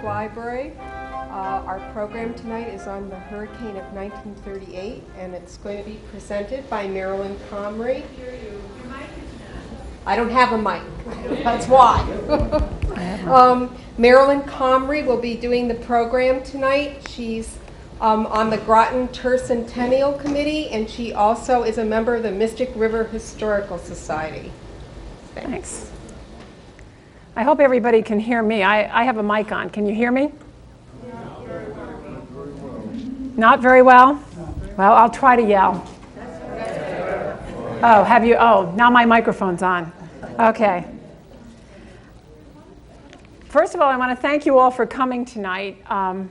Public Library. Our program tonight is on the hurricane of 1938, and it's going to be presented by Marilyn Comrie. I don't have a mic. That's why. Marilyn Comrie will be doing the program tonight. She's on the Groton Tercentennial Committee, and she also is a member of the Mystic River Historical Society. Thanks. I hope everybody can hear me. I have a mic on. Can you hear me? Not very well? Well, I'll try to yell. Oh, have you? Oh, now my microphone's on. Okay. First of all, I want to thank you all for coming tonight. I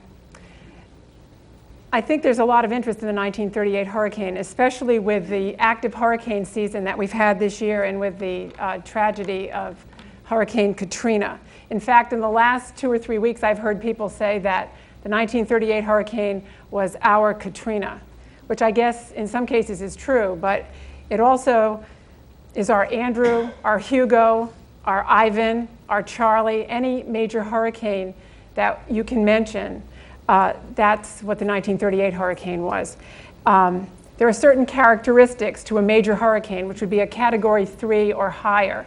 think there's a lot of interest in the 1938 hurricane, especially with the active hurricane season that we've had this year and with the tragedy of Hurricane Katrina. In fact, in the last 2 or 3 weeks, I've heard people say that the 1938 hurricane was our Katrina, which I guess in some cases is true, but it also is our Andrew, our Hugo, our Ivan, our Charlie, any major hurricane that you can mention. That's what the 1938 hurricane was. There are certain characteristics to a major hurricane, which would be a Category 3 or higher,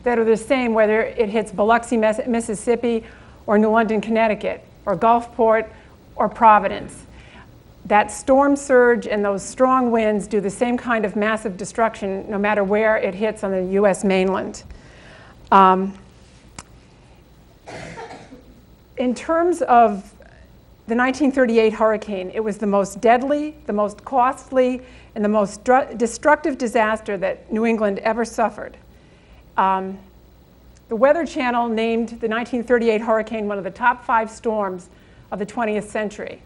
that are the same whether it hits Biloxi, Mississippi, or New London, Connecticut, or Gulfport, or Providence. That storm surge and those strong winds do the same kind of massive destruction no matter where it hits on the U.S. mainland. In terms of the 1938 hurricane, it was the most deadly, the most costly, and the most destructive disaster that New England ever suffered. The Weather Channel named the 1938 hurricane one of the top 5 storms of the 20th century.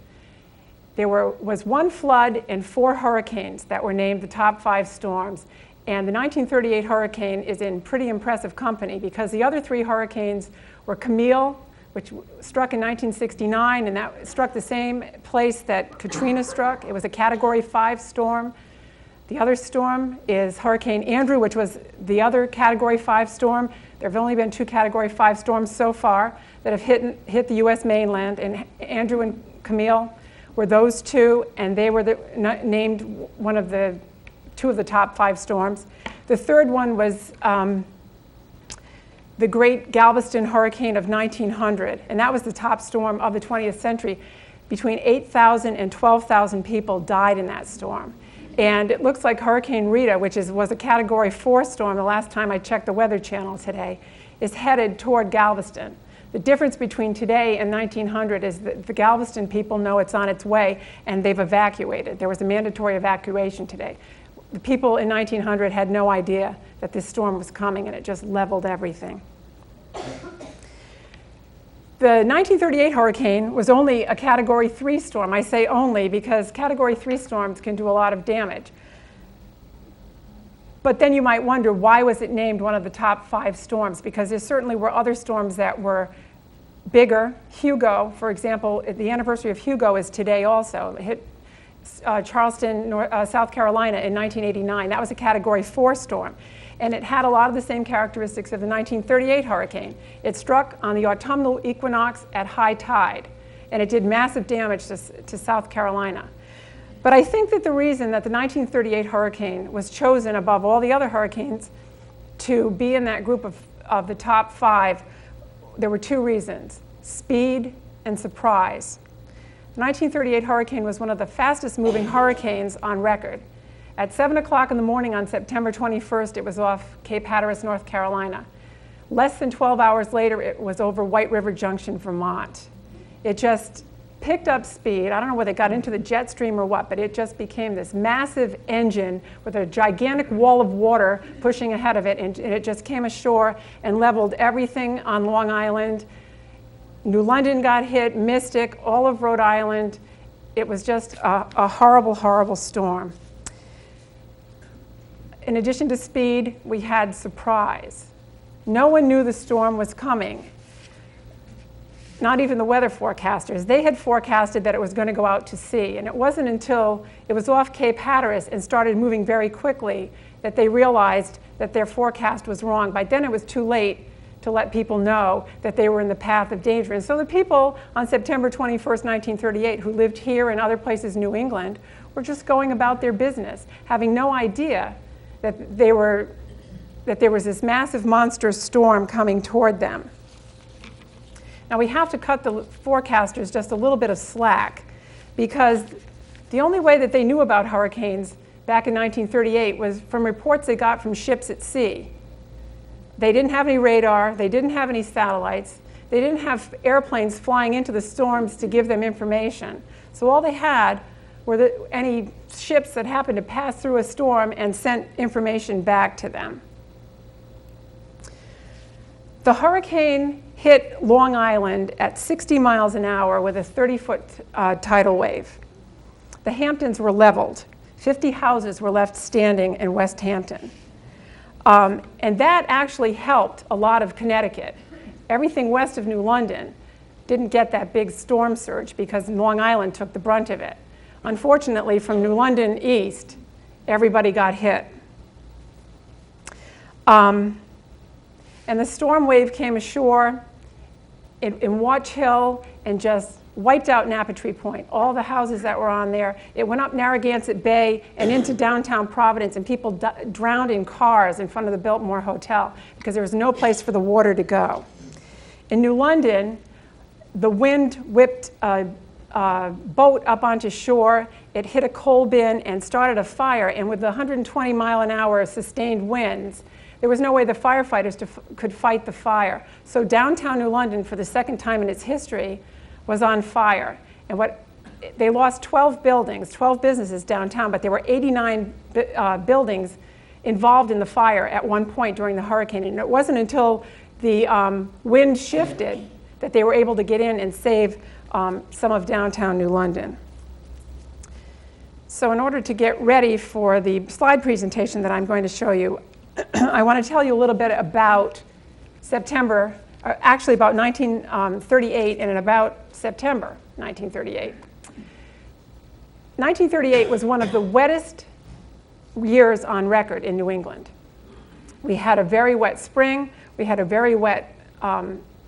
There was 1 flood and 4 hurricanes that were named the top 5 storms. And the 1938 hurricane is in pretty impressive company because the other 3 hurricanes were Camille, which struck in 1969, and that struck the same place that Katrina struck. It was a Category 5 storm. The other storm is Hurricane Andrew, which was the other Category 5 storm. There have only been 2 Category 5 storms so far that have hit the U.S. mainland, and Andrew and Camille were those 2, and they were named one of the 2 of the top 5 storms. The third one was the great Galveston Hurricane of 1900, and that was the top storm of the 20th century. Between 8,000 and 12,000 people died in that storm. And it looks like Hurricane Rita, which was a Category 4 storm the last time I checked the Weather Channel today, is headed toward Galveston. The difference between today and 1900 is that the Galveston people know it's on its way and they've evacuated. There was a mandatory evacuation today. The people in 1900 had no idea that this storm was coming, and it just leveled everything. The 1938 hurricane was only a Category 3 storm. I say only because Category 3 storms can do a lot of damage. But then you might wonder, why was it named one of the top 5 storms? Because there certainly were other storms that were bigger. Hugo, for example, the anniversary of Hugo is today also. It hit Charleston, South Carolina in 1989. That was a Category 4 storm. And it had a lot of the same characteristics of the 1938 hurricane. It struck on the autumnal equinox at high tide, and it did massive damage to South Carolina. But I think that the reason that the 1938 hurricane was chosen above all the other hurricanes to be in that group of the top 5, there were 2 reasons: speed and surprise. The 1938 hurricane was one of the fastest moving hurricanes on record. At 7 o'clock in the morning on September 21st, it was off Cape Hatteras, North Carolina. Less than 12 hours later, it was over White River Junction, Vermont. It just picked up speed. I don't know whether it got into the jet stream or what, but it just became this massive engine with a gigantic wall of water pushing ahead of it, and it just came ashore and leveled everything on Long Island. New London got hit, Mystic, all of Rhode Island. It was just a horrible, horrible storm. In addition to speed, we had surprise. No one knew the storm was coming. Not even the weather forecasters. They had forecasted that it was going to go out to sea, and it wasn't until it was off Cape Hatteras and started moving very quickly that they realized that their forecast was wrong. By then it was too late to let people know that they were in the path of danger. And so the people on September 21st, 1938, who lived here and other places in New England, were just going about their business, having no idea that there was this massive monstrous storm coming toward them. Now we have to cut the forecasters just a little bit of slack, because the only way that they knew about hurricanes back in 1938 was from reports they got from ships at sea. They didn't have any radar, they didn't have any satellites, they didn't have airplanes flying into the storms to give them information. So all they had were any ships that happened to pass through a storm and sent information back to them. The hurricane hit Long Island at 60 miles an hour with a 30-foot tidal wave. The Hamptons were leveled. 50 houses were left standing in West Hampton. And that actually helped a lot of Connecticut. Everything west of New London didn't get that big storm surge because Long Island took the brunt of it. Unfortunately, from New London east, everybody got hit. And the storm wave came ashore in Watch Hill and just wiped out Napatree Point. All the houses that were on there. It went up Narragansett Bay and into downtown Providence, and people drowned in cars in front of the Biltmore Hotel because there was no place for the water to go. In New London, the wind whipped a boat up onto shore. It hit a coal bin and started a fire, and with the 120 mile an hour sustained winds, there was no way the firefighters could fight the fire. So downtown New London, for the second time in its history, was on fire. And they lost 12 buildings, 12 businesses downtown, but there were 89 buildings involved in the fire at one point during the hurricane. And it wasn't until the wind shifted that they were able to get in and save some of downtown New London. So in order to get ready for the slide presentation that I'm going to show you, I want to tell you a little bit about September, actually about 1938 and about September 1938. 1938 was one of the wettest years on record in New England. We had a very wet spring, we had a very wet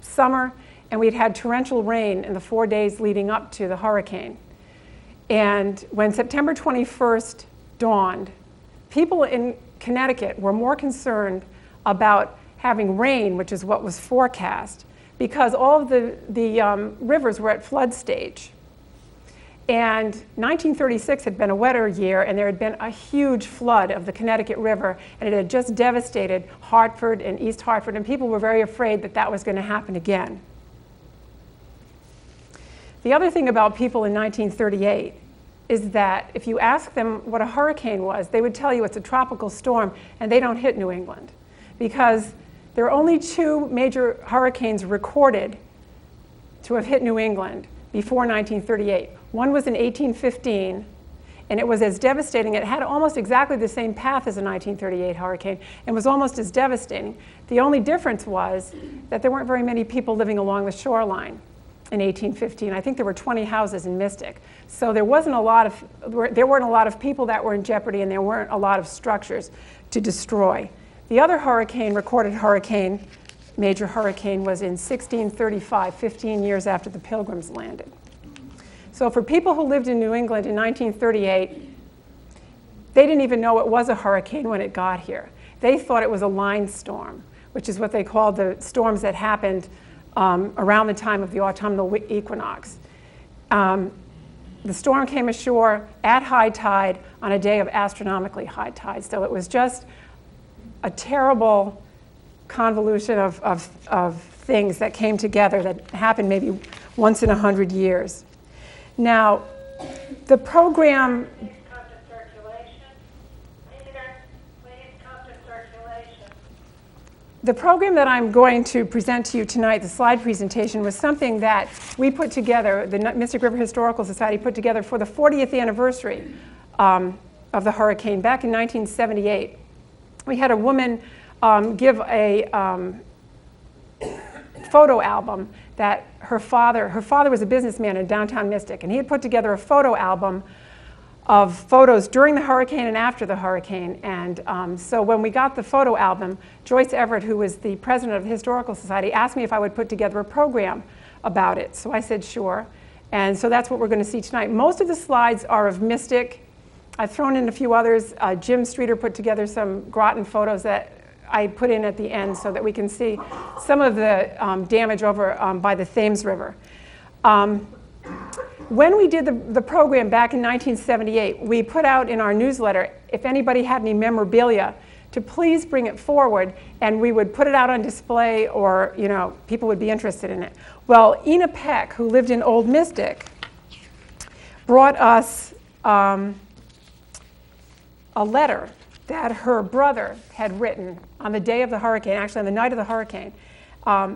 summer, and we'd had torrential rain in the 4 days leading up to the hurricane. And when September 21st dawned, people in Connecticut were more concerned about having rain, which is what was forecast, because all of the rivers were at flood stage. And 1936 had been a wetter year, and there had been a huge flood of the Connecticut River, and it had just devastated Hartford and East Hartford, and people were very afraid that that was going to happen again. The other thing about people in 1938 is that if you ask them what a hurricane was, they would tell you it's a tropical storm, and they don't hit New England, because there are only 2 major hurricanes recorded to have hit New England before 1938. One was in 1815, and it was as devastating. It had almost exactly the same path as a 1938 hurricane and was almost as devastating. The only difference was that there weren't very many people living along the shoreline in 1815. I think there were 20 houses in Mystic. So there weren't a lot of people that were in jeopardy, and there weren't a lot of structures to destroy. The other recorded major hurricane, was in 1635, 15 years after the Pilgrims landed. So for people who lived in New England in 1938, they didn't even know it was a hurricane when it got here. They thought it was a line storm, which is what they called the storms that happened around the time of the autumnal equinox. The storm came ashore at high tide on a day of astronomically high tide. So it was just a terrible convolution of things that came together that happened maybe once in 100 years. Now, the program... The program that I'm going to present to you tonight, the slide presentation, was something that we put together, the Mystic River Historical Society put together for the 40th anniversary of the hurricane back in 1978. We had a woman give a photo album that her father was a businessman in downtown Mystic, and he had put together a photo album of photos during the hurricane and after the hurricane. And so when we got the photo album, Joyce Everett, who was the president of the Historical Society, asked me if I would put together a program about it. So I said, sure. And so that's what we're going to see tonight. Most of the slides are of Mystic. I've thrown in a few others. Jim Streeter put together some Groton photos that I put in at the end so that we can see some of the damage over by the Thames River. When we did the program back in 1978, we put out in our newsletter, if anybody had any memorabilia, to please bring it forward, and we would put it out on display, or people would be interested in it. Well, Ina Peck, who lived in Old Mystic, brought us a letter that her brother had written on the day of the hurricane, actually on the night of the hurricane,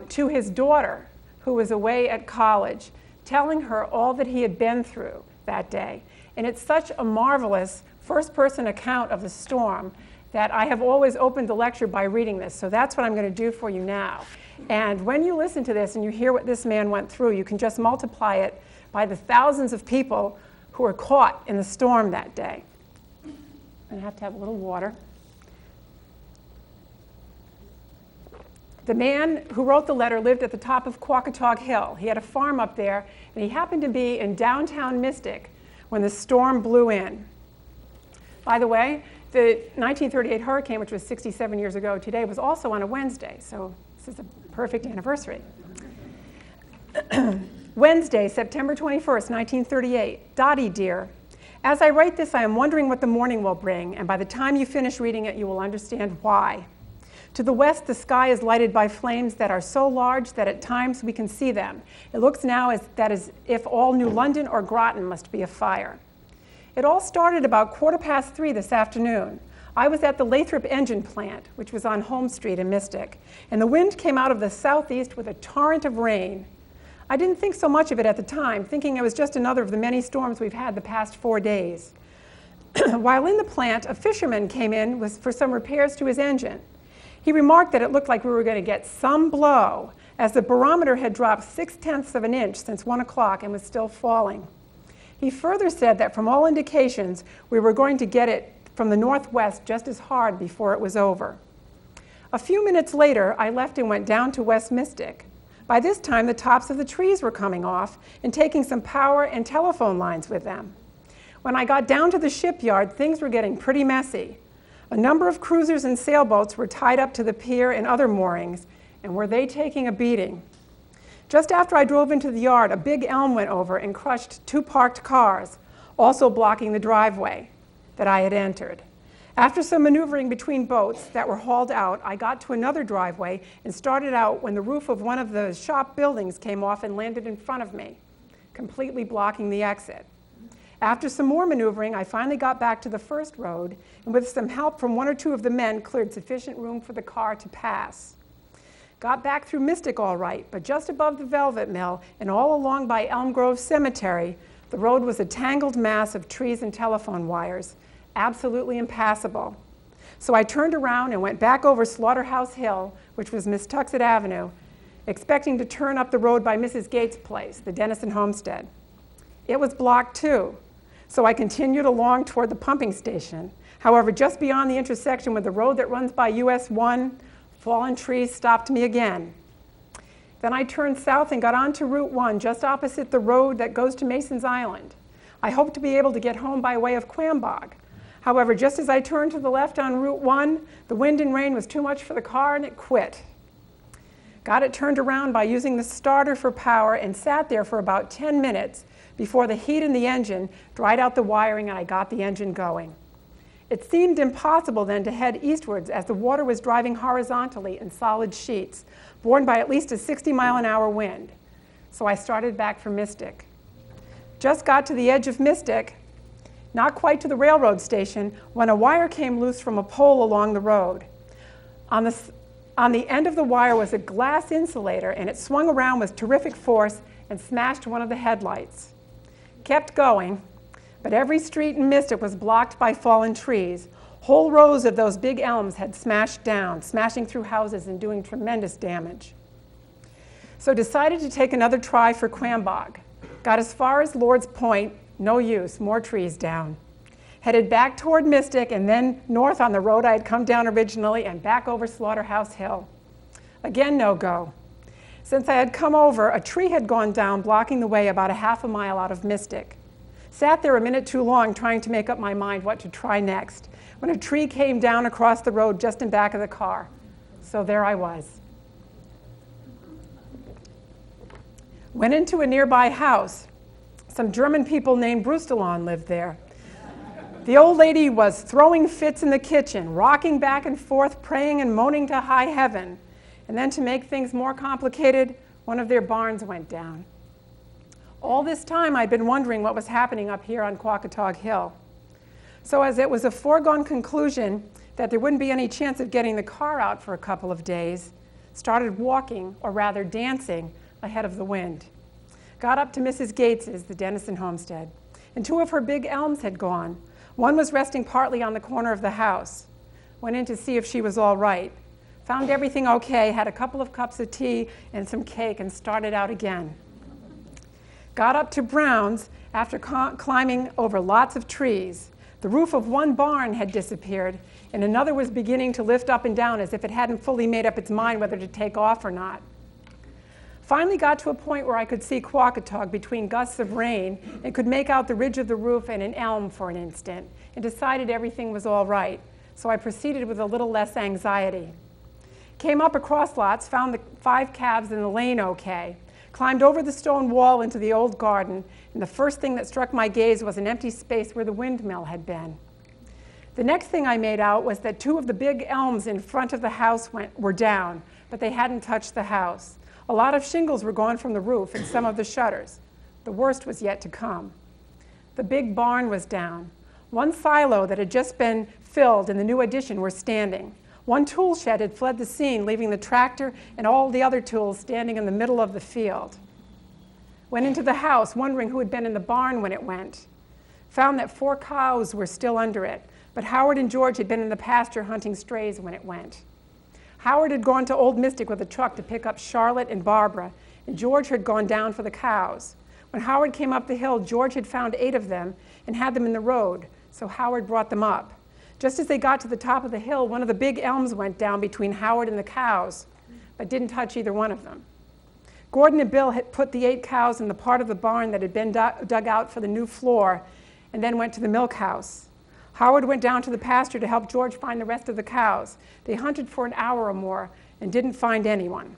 to his daughter, who was away at college, telling her all that he had been through that day. And it's such a marvelous first-person account of the storm that I have always opened the lecture by reading this. So that's what I'm going to do for you now. And when you listen to this and you hear what this man went through, you can just multiply it by the thousands of people who were caught in the storm that day. I'm going to have a little water. The man who wrote the letter lived at the top of Quackatawg Hill. He had a farm up there, and he happened to be in downtown Mystic when the storm blew in. By the way, the 1938 hurricane, which was 67 years ago today, was also on a Wednesday, so this is a perfect anniversary. Wednesday, September 21st, 1938. Dottie, dear, as I write this, I am wondering what the morning will bring, and by the time you finish reading it, you will understand why. To the west, the sky is lighted by flames that are so large that at times we can see them. It looks now as if all New London or Groton must be afire. It all started about 3:15 this afternoon. I was at the Lathrop engine plant, which was on Holmes Street in Mystic, and the wind came out of the southeast with a torrent of rain. I didn't think so much of it at the time, thinking it was just another of the many storms we've had the past 4 days. While in the plant, a fisherman came in for some repairs to his engine. He remarked that it looked like we were going to get some blow, as the barometer had dropped 0.6 of an inch since 1 o'clock and was still falling. He further said that from all indications, we were going to get it from the northwest just as hard before it was over. A few minutes later, I left and went down to West Mystic. By this time, the tops of the trees were coming off and taking some power and telephone lines with them. When I got down to the shipyard, things were getting pretty messy. A number of cruisers and sailboats were tied up to the pier and other moorings, and were they taking a beating. Just after I drove into the yard, a big elm went over and crushed 2 parked cars, also blocking the driveway that I had entered. After some maneuvering between boats that were hauled out, I got to another driveway and started out when the roof of one of the shop buildings came off and landed in front of me, completely blocking the exit. After some more maneuvering, I finally got back to the first road, and with some help from 1 or 2 of the men, cleared sufficient room for the car to pass. Got back through Mystic all right, but just above the Velvet Mill and all along by Elm Grove Cemetery, the road was a tangled mass of trees and telephone wires, absolutely impassable. So I turned around and went back over Slaughterhouse Hill, which was Mistuxet Avenue, expecting to turn up the road by Mrs. Gates' place, the Dennison homestead. It was blocked too. So I continued along toward the pumping station. However, just beyond the intersection with the road that runs by US 1, fallen trees stopped me again. Then I turned south and got onto Route 1, just opposite the road that goes to Mason's Island. I hoped to be able to get home by way of Quambog. However, just as I turned to the left on Route 1, the wind and rain was too much for the car and it quit. Got it turned around by using the starter for power and sat there for about 10 minutes before the heat in the engine dried out the wiring and I got the engine going. It seemed impossible then to head eastwards as the water was driving horizontally in solid sheets, borne by at least a 60-mile-an-hour wind. So I started back for Mystic. Just got to the edge of Mystic, not quite to the railroad station, when a wire came loose from a pole along the road. On the end of the wire was a glass insulator, and it swung around with terrific force and smashed one of the headlights. Kept going, but every street in Mystic was blocked by fallen trees. Whole rows of those big elms had smashed down, smashing through houses and doing tremendous damage. So decided to take another try for Quambog. Got as far as Lord's Point, no use, more trees down. headed back toward Mystic and then north on the road I had come down originally and back over Slaughterhouse Hill. Again, no go. Since I had come over, a tree had gone down, blocking the way about a half a mile out of Mystic. Sat there a minute too long trying to make up my mind what to try next, when a tree came down across the road just in back of the car. So there I was. Went into a nearby house. Some German people named Brustelon lived there. The old lady was throwing fits in the kitchen, rocking back and forth, praying and moaning to high heaven. And then to make things more complicated, one of their barns went down. All this time I'd been wondering what was happening up here on Quackatog Hill. So as it was a foregone conclusion that there wouldn't be any chance of getting the car out for a couple of days, started walking, or rather dancing, ahead of the wind. Got up to Mrs. Gates's, the Dennison homestead, and two of her big elms had gone. One was resting partly on the corner of the house. Went in to see if she was all right. Found everything okay, had a couple of cups of tea and some cake, and started out again. Got up to Brown's after climbing over lots of trees. The roof of one barn had disappeared, and another was beginning to lift up and down as if it hadn't fully made up its mind whether to take off or not. Finally got to a point where I could see Quackatog between gusts of rain and could make out the ridge of the roof and an elm for an instant, and decided everything was all right, so I proceeded with a little less anxiety. Came up across lots, found the 5 calves in the lane okay, climbed over the stone wall into the old garden, and the first thing that struck my gaze was an empty space where the windmill had been. The next thing I made out was that 2 of the big elms in front of the house were down, but they hadn't touched the house. A lot of shingles were gone from the roof and some of the shutters. The worst was yet to come. The big barn was down. One silo that had just been filled and the new addition were standing. One tool shed had fled the scene, leaving the tractor and all the other tools standing in the middle of the field. Went into the house, wondering who had been in the barn when it went. Found that 4 cows were still under it, but Howard and George had been in the pasture hunting strays when it went. Howard had gone to Old Mystic with a truck to pick up Charlotte and Barbara, and George had gone down for the cows. When Howard came up the hill, George had found 8 of them and had them in the road, so Howard brought them up. Just as they got to the top of the hill, one of the big elms went down between Howard and the cows, but didn't touch either one of them. Gordon and Bill had put the 8 cows in the part of the barn that had been dug out for the new floor, and then went to the milk house. Howard went down to the pasture to help George find the rest of the cows. They hunted for an hour or more and didn't find anyone.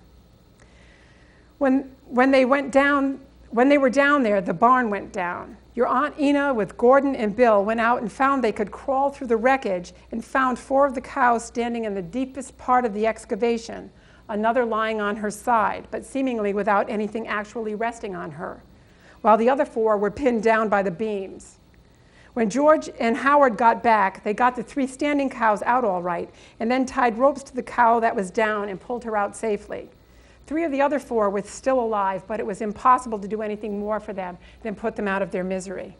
When they were down there, the barn went down. Your Aunt Ina with Gordon and Bill went out and found they could crawl through the wreckage and found 4 of the cows standing in the deepest part of the excavation, another lying on her side, but seemingly without anything actually resting on her, while the other 4 were pinned down by the beams. When George and Howard got back, they got the 3 standing cows out all right, and then tied ropes to the cow that was down and pulled her out safely. 3 of the other 4 were still alive, but it was impossible to do anything more for them than put them out of their misery.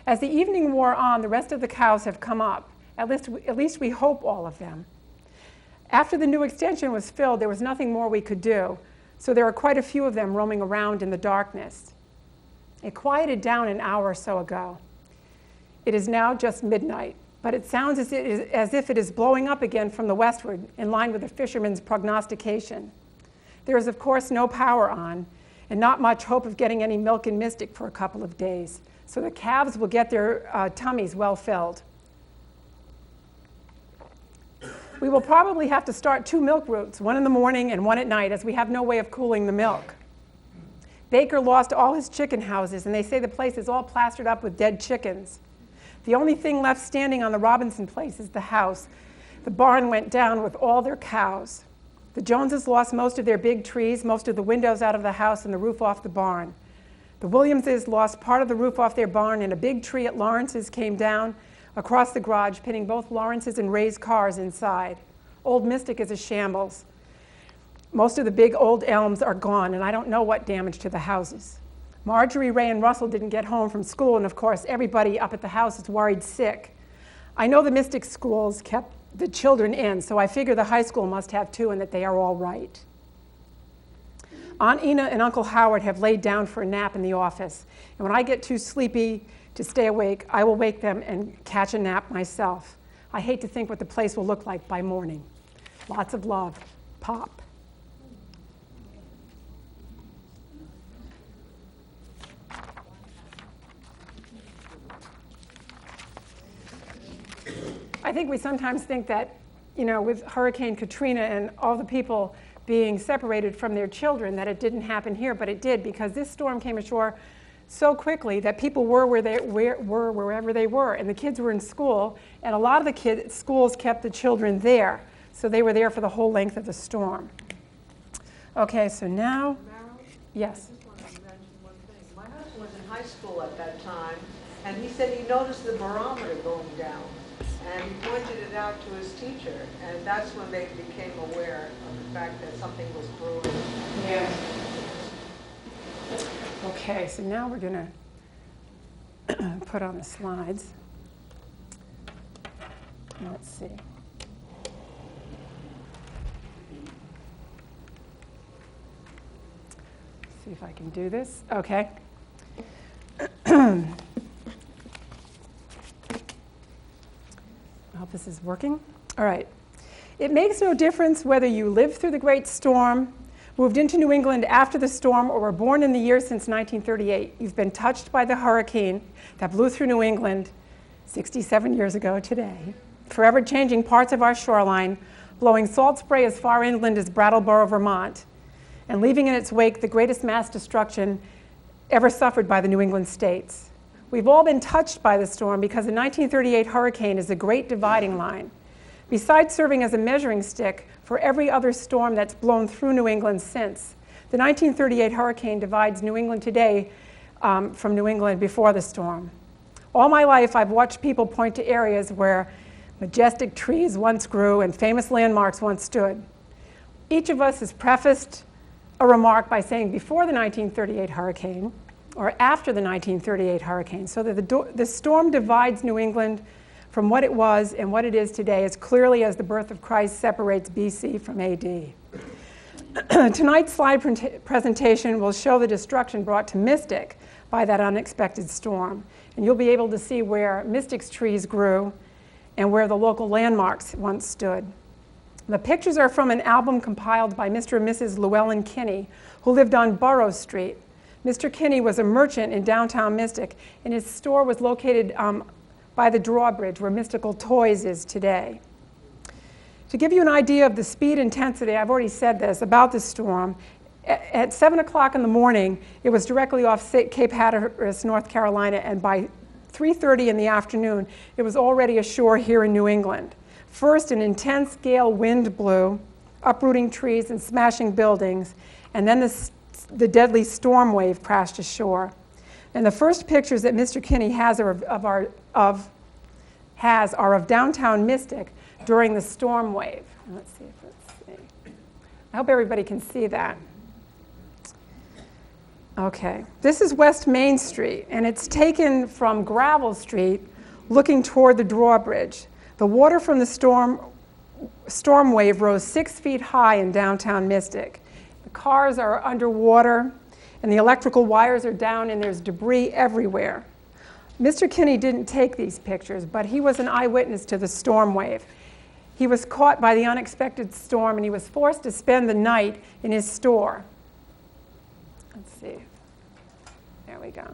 As the evening wore on, the rest of the cows have come up. At least we hope all of them. After the new extension was filled, there was nothing more we could do, so there are quite a few of them roaming around in the darkness. It quieted down an hour or so ago. It is now just midnight, but it sounds as if it is blowing up again from the westward, in line with the fisherman's prognostication. There is, of course, no power on, and not much hope of getting any milk in Mystic for a couple of days, so the calves will get their tummies well filled. We will probably have to start 2 milk routes, one in the morning and one at night, as we have no way of cooling the milk. Baker lost all his chicken houses, and they say the place is all plastered up with dead chickens. The only thing left standing on the Robinson place is the house. The barn went down with all their cows. The Joneses lost most of their big trees, most of the windows out of the house, and the roof off the barn. The Williamses lost part of the roof off their barn, and a big tree at Lawrence's came down across the garage, pinning both Lawrence's and Ray's cars inside. Old Mystic is a shambles. Most of the big old elms are gone, and I don't know what damage to the houses. Marjorie, Ray, and Russell didn't get home from school, and of course, everybody up at the house is worried sick. I know the Mystic schools kept the children in, so I figure the high school must have too, and that they are all right. Aunt Ina and Uncle Howard have laid down for a nap in the office, and when I get too sleepy to stay awake, I will wake them and catch a nap myself. I hate to think what the place will look like by morning. Lots of love. Pop. I think we sometimes think that, with Hurricane Katrina and all the people being separated from their children, that it didn't happen here, but it did, because this storm came ashore so quickly that people were wherever they were, and the kids were in school, and a lot of the schools kept the children there, so they were there for the whole length of the storm. Okay, so now, Marilyn? yes. I just wanted to mention one thing. My husband was in high school at that time, and he said he noticed the barometer going down, and he pointed it out to his teacher, and that's when they became aware of the fact that something was brewing. Yeah. Okay, so now we're going to put on the slides. Let's see. See if I can do this. Okay. I hope this is working. All right. It makes no difference whether you lived through the Great Storm, moved into New England after the storm, or were born in the year since 1938. You've been touched by the hurricane that blew through New England 67 years ago today, forever changing parts of our shoreline, blowing salt spray as far inland as Brattleboro, Vermont, and leaving in its wake the greatest mass destruction ever suffered by the New England states. We've all been touched by the storm because the 1938 hurricane is a great dividing line. Besides serving as a measuring stick for every other storm that's blown through New England since, the 1938 hurricane divides New England today from New England before the storm. All my life, I've watched people point to areas where majestic trees once grew and famous landmarks once stood. Each of us has prefaced a remark by saying before the 1938 hurricane or after the 1938 hurricane, so that the storm divides New England from what it was and what it is today as clearly as the birth of Christ separates BC from AD. Tonight's slide presentation will show the destruction brought to Mystic by that unexpected storm. And you'll be able to see where Mystic's trees grew and where the local landmarks once stood. The pictures are from an album compiled by Mr. and Mrs. Llewellyn Kinney, who lived on Burrow Street. Mr. Kinney was a merchant in downtown Mystic, and his store was located by the drawbridge where Mystical Toys is today. To give you an idea of the speed intensity, I've already said this about the storm, at 7 o'clock in the morning, it was directly off Cape Hatteras, North Carolina, and by 3:30 in the afternoon, it was already ashore here in New England. First, an intense gale wind blew, uprooting trees and smashing buildings, and then the deadly storm wave crashed ashore. And the first pictures that Mr. Kinney has are of downtown Mystic during the storm wave. Let's see. I hope everybody can see that. Okay, this is West Main Street, and it's taken from Gravel Street, looking toward the drawbridge. The water from the storm wave rose 6 feet high in downtown Mystic. The cars are underwater, and the electrical wires are down, and there's debris everywhere. Mr. Kinney didn't take these pictures, but he was an eyewitness to the storm wave. He was caught by the unexpected storm, and he was forced to spend the night in his store. Let's see. There we go.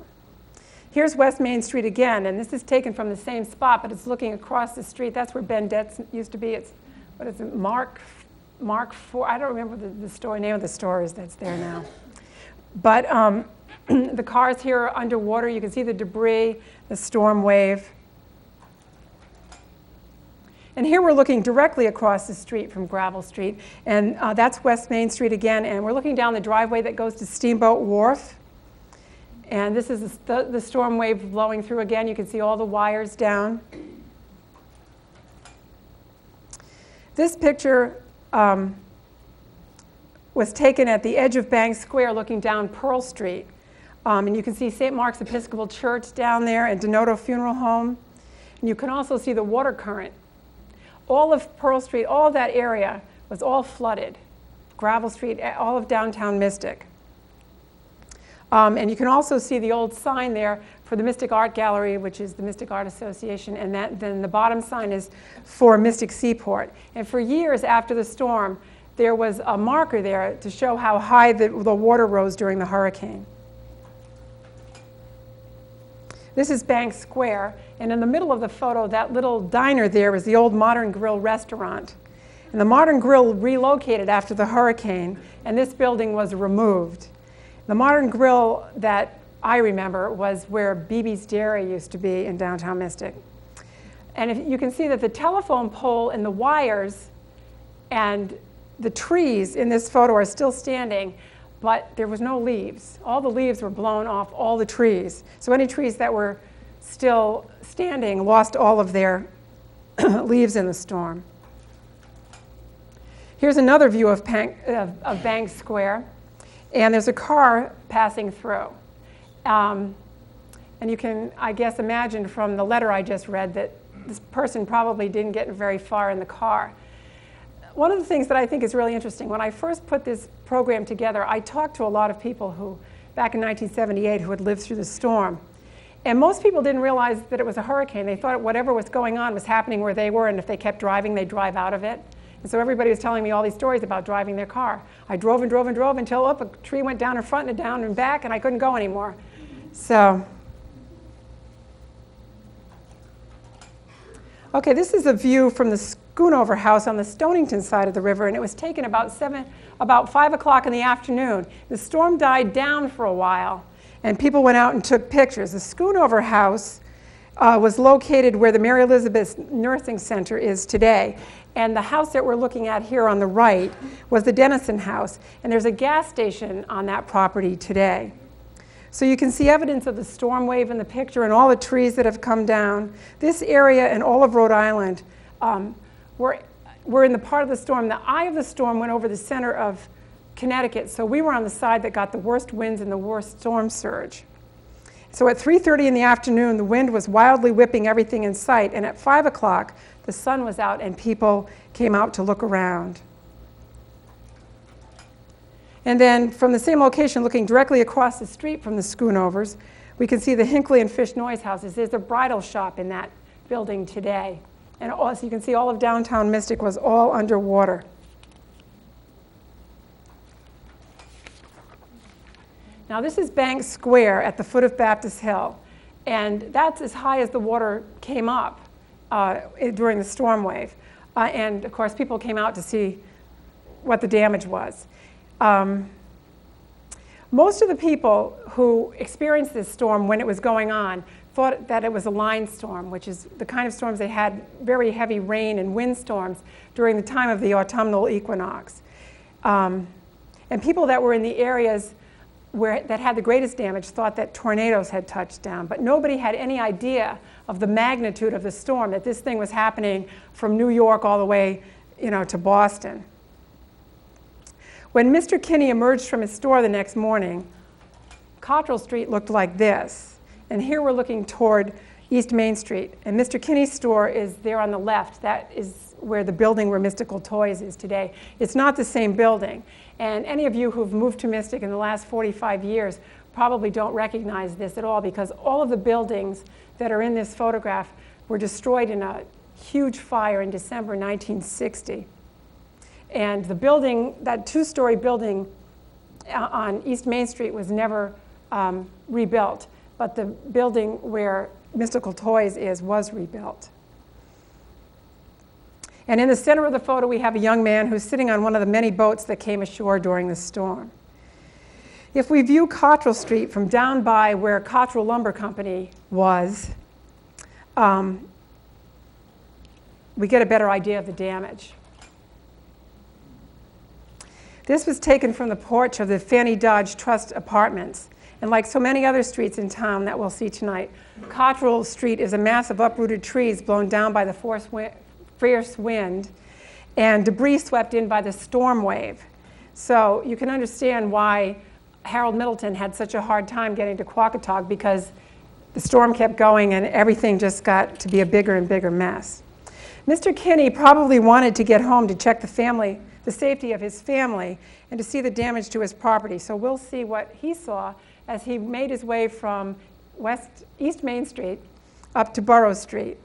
Here's West Main Street again, and this is taken from the same spot, but it's looking across the street. That's where Ben Detz used to be. It's, what is it, Mark IV? I don't remember the name of the store is that's there now. But the cars here are underwater. You can see the debris, the storm wave. And here we're looking directly across the street from Gravel Street, and that's West Main Street again, and we're looking down the driveway that goes to Steamboat Wharf. And this is the storm wave blowing through again. You can see all the wires down. This picture was taken at the edge of Bank Square looking down Pearl Street. And you can see St. Mark's Episcopal Church down there and Denoto Funeral Home. And you can also see the water current. All of Pearl Street, all of that area was all flooded. Gravel Street, all of downtown Mystic. And you can also see the old sign there for the Mystic Art Gallery, which is the Mystic Art Association, and then the bottom sign is for Mystic Seaport. And for years after the storm, there was a marker there to show how high the water rose during the hurricane. This is Bank Square, and in the middle of the photo, that little diner there is the old Modern Grill restaurant. And the Modern Grill relocated after the hurricane, and this building was removed. The Modern Grill that I remember was where BB's Dairy used to be in downtown Mystic. And if you can see that the telephone pole and the wires and the trees in this photo are still standing, but there was no leaves. All the leaves were blown off all the trees. So any trees that were still standing lost all of their leaves in the storm. Here's another view of Bank Square, and there's a car passing through. And you can, I guess, imagine from the letter I just read that this person probably didn't get very far in the car. One of the things that I think is really interesting, when I first put this program together, I talked to a lot of people who, back in 1978, who had lived through the storm. And most people didn't realize that it was a hurricane. They thought whatever was going on was happening where they were, and if they kept driving, they'd drive out of it. And so everybody was telling me all these stories about driving their car. I drove and drove and drove until a tree went down in front and down and back, and I couldn't go anymore. So, okay, this is a view from the Schoonover house on the Stonington side of the river, and it was taken about 5 o'clock in the afternoon. The storm died down for a while, and people went out and took pictures. The Schoonover house was located where the Mary Elizabeth Nursing Center is today, and the house that we're looking at here on the right was the Dennison house, and there's a gas station on that property today. So you can see evidence of the storm wave in the picture and all the trees that have come down. This area and all of Rhode Island were in the part of the storm. The eye of the storm went over the center of Connecticut, so we were on the side that got the worst winds and the worst storm surge. So at 3:30 in the afternoon, the wind was wildly whipping everything in sight, and at 5 o'clock, the sun was out and people came out to look around. And then from the same location, looking directly across the street from the Schoonovers, we can see the Hinckley and Fish Noise houses. There's a bridal shop in that building today. And also you can see all of downtown Mystic was all underwater. Now this is Bank Square at the foot of Baptist Hill. And that's as high as the water came up during the storm wave. And of course, people came out to see what the damage was. Most of the people who experienced this storm when it was going on thought that it was a line storm, which is the kind of storms they had, very heavy rain and windstorms during the time of the autumnal equinox. And people that were in the areas that had the greatest damage thought that tornadoes had touched down, but nobody had any idea of the magnitude of the storm, that this thing was happening from New York all the way, to Boston. When Mr. Kinney emerged from his store the next morning, Cottrill Street looked like this. And here we're looking toward East Main Street. And Mr. Kinney's store is there on the left. That is where the building where Mystical Toys is today. It's not the same building. And any of you who've moved to Mystic in the last 45 years probably don't recognize this at all, because all of the buildings that are in this photograph were destroyed in a huge fire in December 1960. And the building, that two-story building on East Main Street was never rebuilt, but the building where Mystical Toys was rebuilt. And in the center of the photo, we have a young man who's sitting on one of the many boats that came ashore during the storm. If we view Cottrill Street from down by where Cottrill Lumber Company was, we get a better idea of the damage. This was taken from the porch of the Fannie Dodge Trust Apartments. And like so many other streets in town that we'll see tonight, Cottrill Street is a mass of uprooted trees blown down by the fierce wind and debris swept in by the storm wave. So you can understand why Harold Middleton had such a hard time getting to Quackatog, because the storm kept going and everything just got to be a bigger and bigger mess. Mr. Kinney probably wanted to get home to check the safety of his family and to see the damage to his property. So we'll see what he saw as he made his way from East Main Street up to Burrow Street.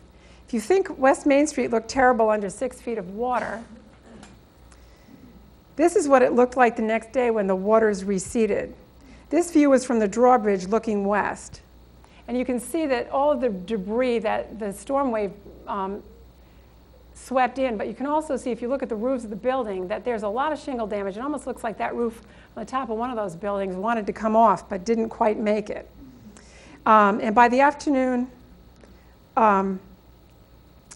If you think West Main Street looked terrible under 6 feet of water, this is what it looked like the next day when the waters receded. This view is from the drawbridge looking west. And you can see that all of the debris that the storm wave swept in, but you can also see, if you look at the roofs of the building, that there's a lot of shingle damage. It almost looks like that roof on the top of one of those buildings wanted to come off, but didn't quite make it. And by the afternoon of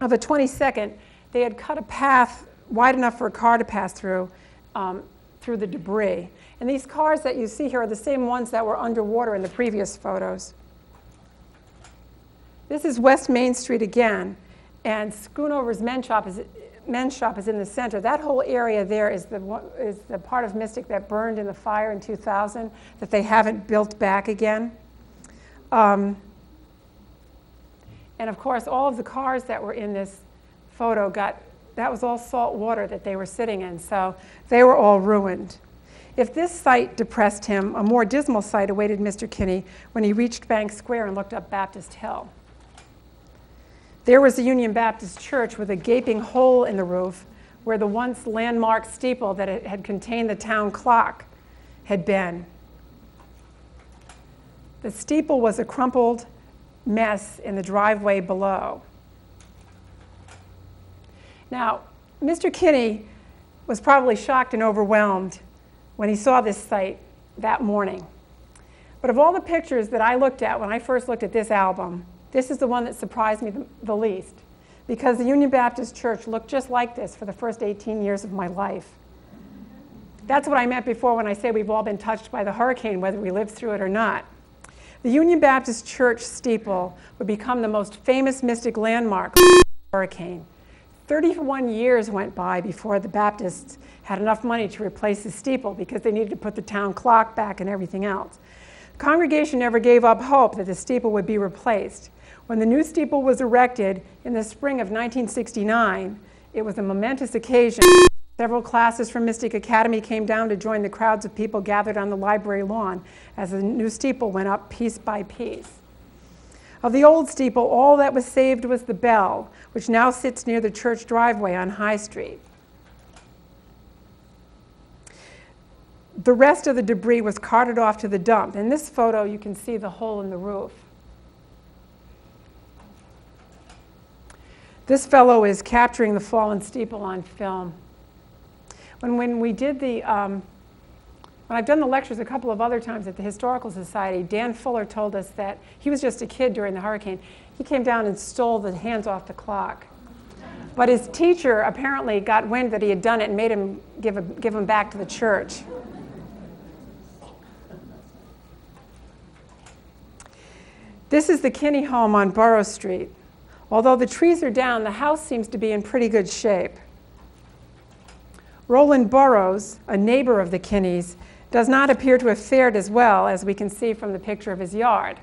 the 22nd, they had cut a path wide enough for a car to pass through the debris. And these cars that you see here are the same ones that were underwater in the previous photos. This is West Main Street again, and Schoonover's men's shop is in the center. That whole area there is the part of Mystic that burned in the fire in 2000 that they haven't built back again. And of course, all of the cars that were in this photo that was all salt water that they were sitting in, so they were all ruined. If this site depressed him, a more dismal sight awaited Mr. Kinney when he reached Bank Square and looked up Baptist Hill. There was the Union Baptist Church with a gaping hole in the roof where the once landmark steeple that it had contained the town clock had been. The steeple was a crumpled mess in the driveway below. Now, Mr. Kinney was probably shocked and overwhelmed when he saw this site that morning. But of all the pictures that I looked at when I first looked at this album, this is the one that surprised me the least, because the Union Baptist Church looked just like this for the first 18 years of my life. That's what I meant before when I say we've all been touched by the hurricane, whether we lived through it or not. The Union Baptist Church steeple would become the most famous Mystic landmark of the hurricane. 31 years went by before the Baptists had enough money to replace the steeple because they needed to put the town clock back and everything else. The congregation never gave up hope that the steeple would be replaced. When the new steeple was erected in the spring of 1969, it was a momentous occasion. Several classes from Mystic Academy came down to join the crowds of people gathered on the library lawn as the new steeple went up piece by piece. Of the old steeple, all that was saved was the bell, which now sits near the church driveway on High Street. The rest of the debris was carted off to the dump. In this photo, you can see the hole in the roof. This fellow is capturing the fallen steeple on film. When we did when I've done the lectures a couple of other times at the Historical Society, Dan Fuller told us that he was just a kid during the hurricane. He came down and stole the hands off the clock. But his teacher apparently got wind that he had done it and made him give him back to the church. This is the Kinney home on Burrow Street. Although the trees are down, the house seems to be in pretty good shape. Roland Burrows, a neighbor of the Kinneys, does not appear to have fared as well as we can see from the picture of his yard.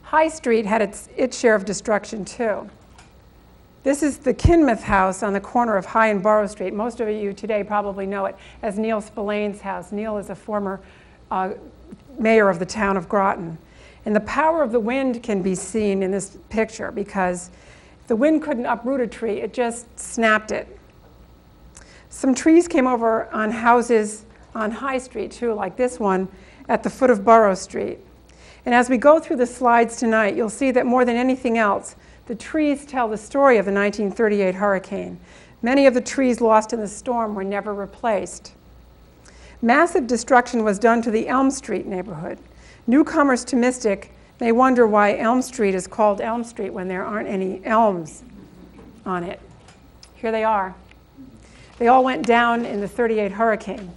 High Street had its share of destruction too. This is the Kinmouth house on the corner of High and Burrow Street. Most of you today probably know it as Neil Spillane's house. Neil is a former mayor of the town of Groton. And the power of the wind can be seen in this picture because if the wind couldn't uproot a tree, it just snapped it. Some trees came over on houses on High Street too, like this one at the foot of Burrow Street. And as we go through the slides tonight, you'll see that more than anything else, the trees tell the story of the 1938 hurricane. Many of the trees lost in the storm were never replaced. Massive destruction was done to the Elm Street neighborhood. Newcomers to Mystic may wonder why Elm Street is called Elm Street when there aren't any elms on it. Here they are. They all went down in the 38 hurricane.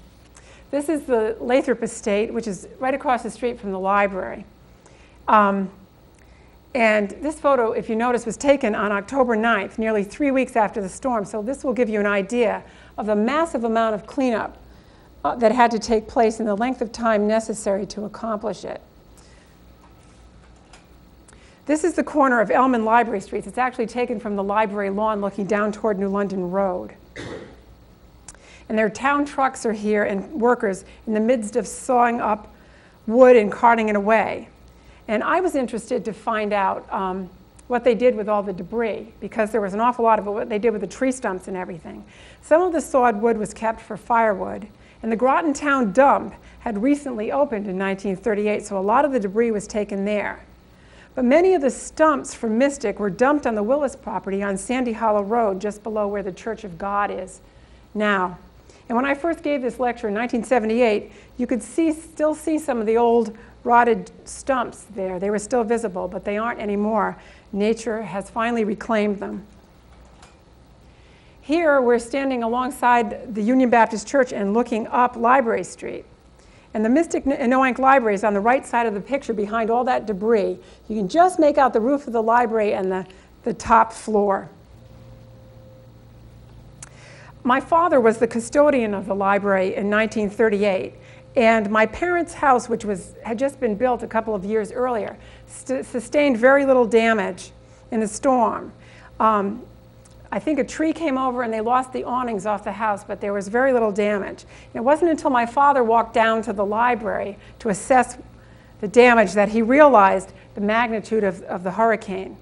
This is the Lathrop Estate, which is right across the street from the library. And this photo, if you notice, was taken on October 9th, nearly 3 weeks after the storm. So this will give you an idea of the massive amount of cleanup that had to take place in the length of time necessary to accomplish it. This is the corner of Elm and Library Streets. It's actually taken from the library lawn looking down toward New London Road. And their town trucks are here and workers in the midst of sawing up wood and carting it away. And I was interested to find out what they did with all the debris, because there was an awful lot of it, what they did with the tree stumps and everything. Some of the sawed wood was kept for firewood, and the Groton Town dump had recently opened in 1938, so a lot of the debris was taken there. But many of the stumps from Mystic were dumped on the Willis property on Sandy Hollow Road, just below where the Church of God is now. And when I first gave this lecture in 1978, you could still see some of the old rotted stumps there. They were still visible, but they aren't anymore. Nature has finally reclaimed them. Here, we're standing alongside the Union Baptist Church and looking up Library Street. And the Mystic and Noank Library is on the right side of the picture behind all that debris. You can just make out the roof of the library and the top floor. My father was the custodian of the library in 1938. And my parents' house, which had just been built a couple of years earlier, sustained very little damage in the storm. I think a tree came over and they lost the awnings off the house, but there was very little damage. And it wasn't until my father walked down to the library to assess the damage that he realized the magnitude of the hurricane.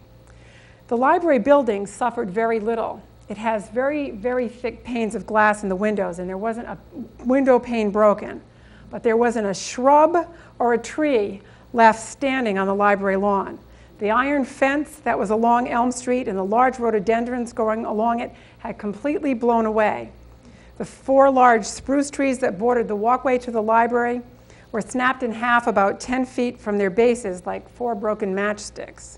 The library building suffered very little. It has very, very thick panes of glass in the windows, and there wasn't a window pane broken. But there wasn't a shrub or a tree left standing on the library lawn. The iron fence that was along Elm Street and the large rhododendrons going along it had completely blown away. The 4 large spruce trees that bordered the walkway to the library were snapped in half about 10 feet from their bases like 4 broken matchsticks.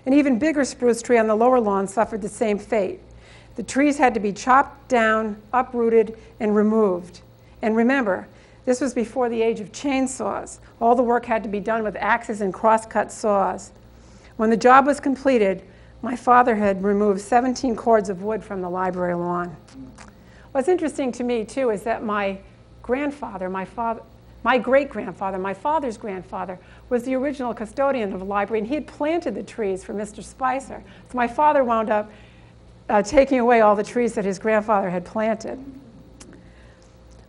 An even bigger spruce tree on the lower lawn suffered the same fate. The trees had to be chopped down, uprooted, and removed. And remember, this was before the age of chainsaws. All the work had to be done with axes and cross-cut saws. When the job was completed, my father had removed 17 cords of wood from the library lawn. What's interesting to me, too, is that my grandfather, my great-grandfather, my father's grandfather, was the original custodian of the library, and he had planted the trees for Mr. Spicer. So my father wound up taking away all the trees that his grandfather had planted.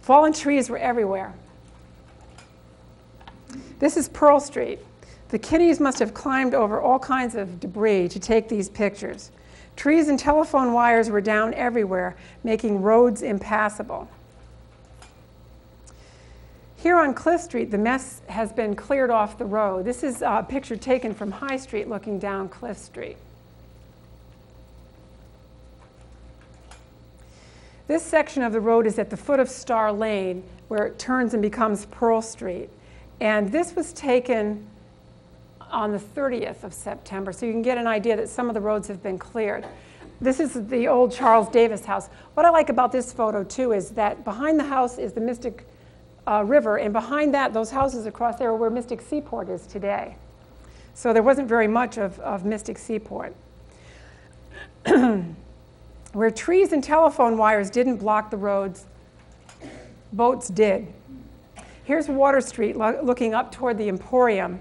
Fallen trees were everywhere. This is Pearl Street. The kiddies must have climbed over all kinds of debris to take these pictures. Trees and telephone wires were down everywhere, making roads impassable. Here on Cliff Street, the mess has been cleared off the road. This is a picture taken from High Street looking down Cliff Street. This section of the road is at the foot of Star Lane, where it turns and becomes Pearl Street. And this was taken on the 30th of September, so you can get an idea that some of the roads have been cleared. This is the old Charles Davis house. What I like about this photo, too, is that behind the house is the Mystic River, and behind that, those houses across there are where Mystic Seaport is today. So there wasn't very much of Mystic Seaport. Where trees and telephone wires didn't block the roads, boats did. Here's Water Street looking up toward the Emporium.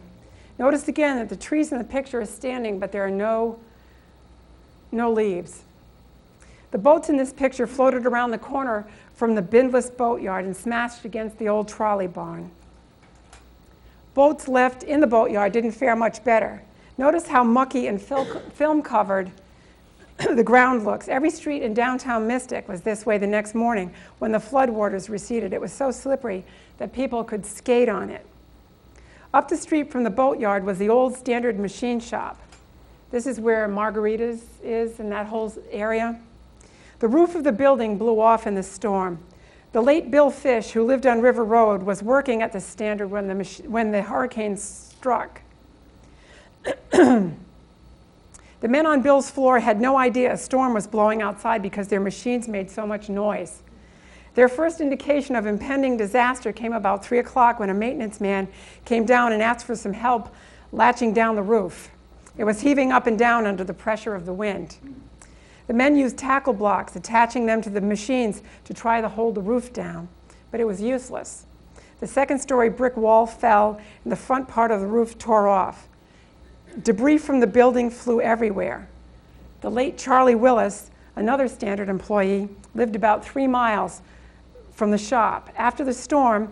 Notice again that the trees in the picture are standing, but there are no leaves. The boats in this picture floated around the corner from the Bindless boatyard and smashed against the old trolley barn. Boats left in the boatyard didn't fare much better. Notice how mucky and film-covered the ground looks. Every street in downtown Mystic was this way the next morning when the floodwaters receded. It was so slippery that people could skate on it. Up the street from the boatyard was the old Standard Machine Shop. This is where Margarita's is in that whole area. The roof of the building blew off in the storm. The late Bill Fish, who lived on River Road, was working at the Standard when the hurricane struck. The men on Bill's floor had no idea a storm was blowing outside because their machines made so much noise. Their first indication of impending disaster came about 3 o'clock when a maintenance man came down and asked for some help latching down the roof. It was heaving up and down under the pressure of the wind. The men used tackle blocks, attaching them to the machines to try to hold the roof down, but it was useless. The second-story brick wall fell and the front part of the roof tore off. Debris from the building flew everywhere. The late Charlie Willis, another Standard employee, lived about 3 miles from the shop. After the storm,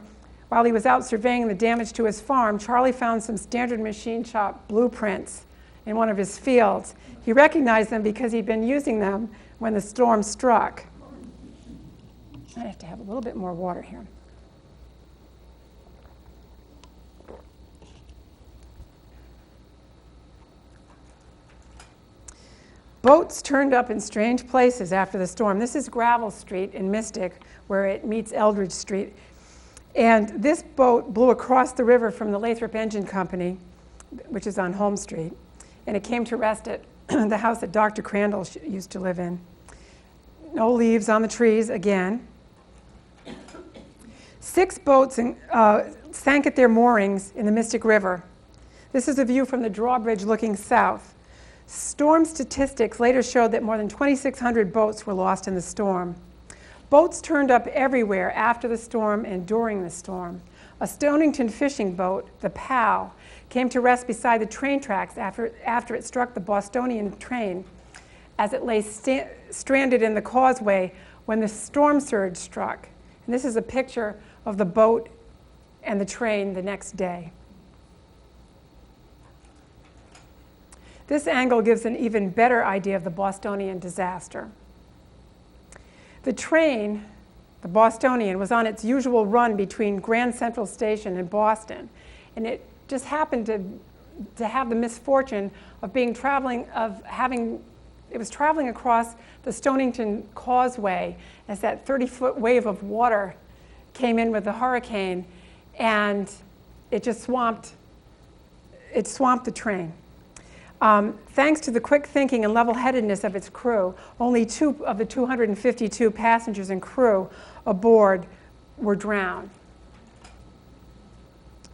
While he was out surveying the damage to his farm, Charlie found some standard machine shop blueprints in one of his fields. He recognized them because he'd been using them when the storm struck. I have to have a little bit more water here. Boats turned up in strange places after the storm. This is Gravel Street in Mystic, where it meets Eldridge Street. And this boat blew across the river from the Lathrop Engine Company, which is on Holmes Street, and it came to rest at the house that Dr. Crandall used to live in. No leaves on the trees again. 6 boats sank at their moorings in the Mystic River. This is a view from the drawbridge looking south. Storm statistics later showed that more than 2,600 boats were lost in the storm. Boats turned up everywhere after the storm and during the storm. A Stonington fishing boat, the Pal, came to rest beside the train tracks after it struck the Bostonian train as it lay stranded in the causeway when the storm surge struck. And this is a picture of the boat and the train the next day. This angle gives an even better idea of the Bostonian disaster. The train, the Bostonian, was on its usual run between Grand Central Station and Boston, and it just happened to have the misfortune of it was traveling across the Stonington Causeway as that 30-foot wave of water came in with the hurricane, and it just swamped the train. Thanks to the quick thinking and level-headedness of its crew, only 2 of the 252 passengers and crew aboard were drowned.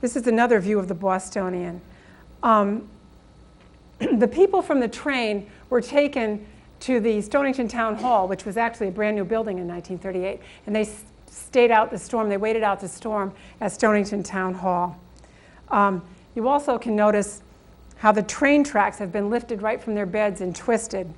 This is another view of the Bostonian. The people from the train were taken to the Stonington Town Hall, which was actually a brand new building in 1938, and they stayed out the storm. They waited out the storm at Stonington Town Hall. You also can notice how the train tracks have been lifted right from their beds and twisted.